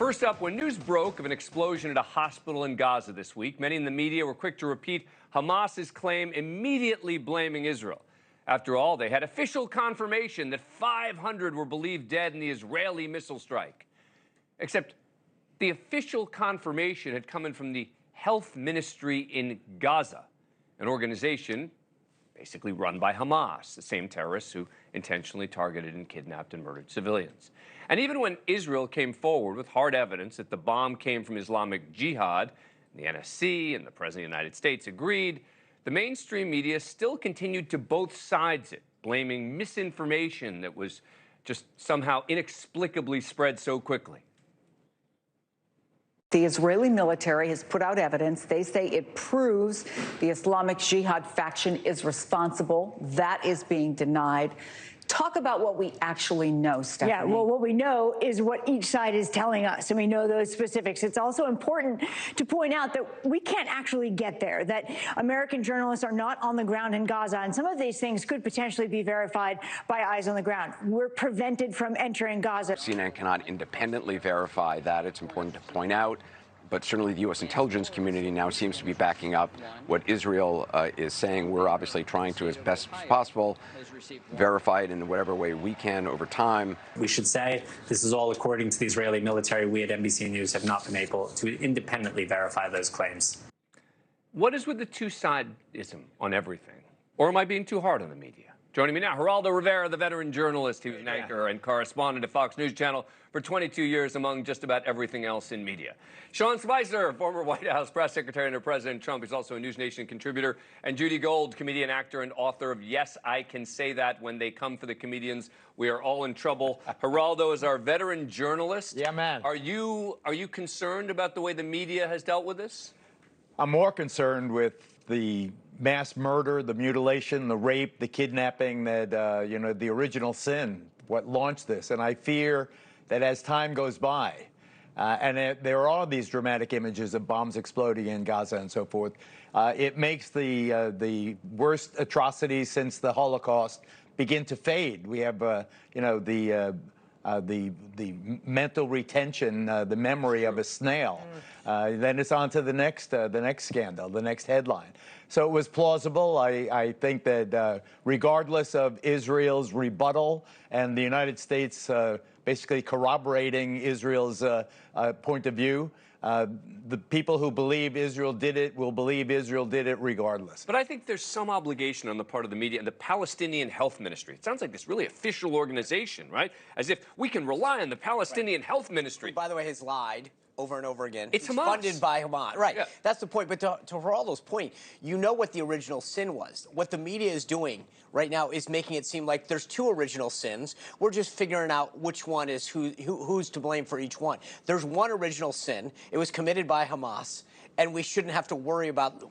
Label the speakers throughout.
Speaker 1: First up, when news broke of an explosion at a hospital in Gaza this week, many in the media were quick to repeat Hamas's claim, immediately blaming Israel. After all, they had official confirmation that 500 were believed dead in the Israeli missile strike. Except the official confirmation had come in from the health ministry in Gaza, an organization basically run by Hamas, the same terrorists who intentionally targeted and kidnapped and murdered civilians. And even when Israel came forward with hard evidence that the bomb came from Islamic Jihad, the NSC and the President of the United States agreed, the mainstream media still continued to both sides it, blaming misinformation that was just somehow inexplicably spread so quickly.
Speaker 2: The Israeli military has put out evidence. They say it proves the Islamic Jihad faction is responsible. That is being denied. Talk about what we actually know, Stephanie.
Speaker 3: Yeah, well, what we know is what each side is telling us, and we know those specifics. It's also important to point out that we can't actually get there, that American journalists are not on the ground in Gaza, and some of these things could potentially be verified by eyes on the ground. We're prevented from entering Gaza.
Speaker 4: CNN cannot independently verify that. It's important to point out. But certainly the U.S. intelligence community now seems to be backing up what Israel is saying. We're obviously trying to, as best as possible, verify it in whatever way we can over time.
Speaker 5: We should say this is all according to the Israeli military. We at NBC News have not been able to independently verify those claims.
Speaker 1: What is with the two-sidism on everything? Or am I being too hard on the media? Joining me now, Geraldo Rivera, the veteran journalist. He was an anchor and correspondent at Fox News Channel for 22 years, among just about everything else in media. Sean Spicer, former White House press secretary under President Trump. He's also a NewsNation contributor. And Judy Gold, comedian, actor, and author of Yes, I Can Say That. When they come for the comedians, we are all in trouble. Geraldo is our veteran journalist.
Speaker 6: Yeah, man.
Speaker 1: Are you concerned about the way the media has dealt with this?
Speaker 6: I'm more concerned with the mass murder, the mutilation, the rape, the kidnapping, that, the original sin, what launched this. And I fear that as time goes by, and there are these dramatic images of bombs exploding in Gaza and so forth, it makes the worst atrocities since the Holocaust begin to fade. We have, the mental retention, the memory of a snail. Then it's on to the next scandal, the next headline. So it was plausible. I think that regardless of Israel's rebuttal and the United States basically corroborating Israel's point of view, the people who believe Israel did it will believe Israel did it regardless.
Speaker 1: But I think there's some obligation on the part of the media and the Palestinian Health Ministry. It sounds like this really official organization, right? As if we can rely on the Palestinian Health Ministry.
Speaker 7: Who, by the way, has lied over and over again.
Speaker 1: It's Hamas.
Speaker 7: Funded by Hamas. Right.
Speaker 1: Yeah.
Speaker 7: That's the point. But to Geraldo's point, you know what the original sin was. What the media is doing right now is making it seem like there's two original sins. We're just figuring out which one is who's to blame for each one. There's one original sin. It was committed by Hamas, and we shouldn't have to worry about,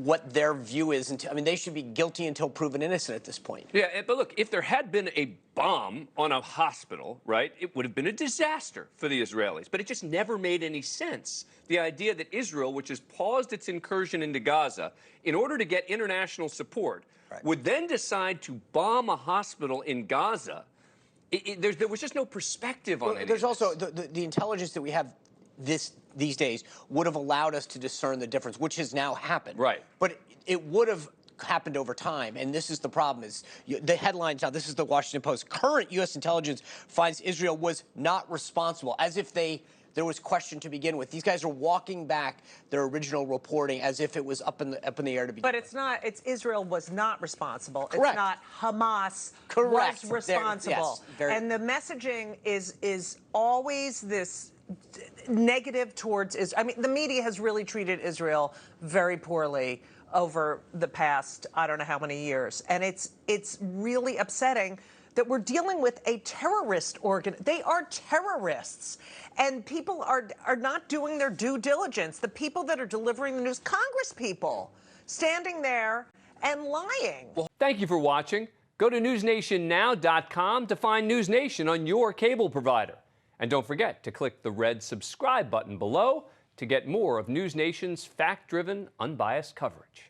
Speaker 7: what their view is. They should be guilty until proven innocent at this point.
Speaker 1: Yeah, but look, if there had been a bomb on a hospital, right, it would have been a disaster for the Israelis. But it just never made any sense. The idea that Israel, which has paused its incursion into Gaza in order to get international support, would then decide to bomb a hospital in Gaza. There was just no perspective on it.
Speaker 7: There's also the intelligence that we have these days would have allowed us to discern the difference, which has now happened.
Speaker 1: Right.
Speaker 7: But it would have happened over time, and this is the problem. Is the headlines now? This is the Washington Post. Current U.S. intelligence finds Israel was not responsible, as if there was question to begin with. These guys are walking back their original reporting as if it was up in the air to begin.
Speaker 8: But it's not. It's Israel was not responsible.
Speaker 7: Correct.
Speaker 8: It's not Hamas
Speaker 7: Correct.
Speaker 8: was responsible.
Speaker 7: Yes,
Speaker 8: and the messaging is always this negative towards Israel. The media has really treated Israel very poorly over the past, I don't know how many years. And it's really upsetting that we're dealing with a terrorist They are terrorists. And people are not doing their due diligence. The people that are delivering the news, Congress people, standing there and lying.
Speaker 1: Well, thank you for watching. Go to newsnationnow.com to find NewsNation on your cable provider. And don't forget to click the red subscribe button below to get more of NewsNation's fact-driven, unbiased coverage.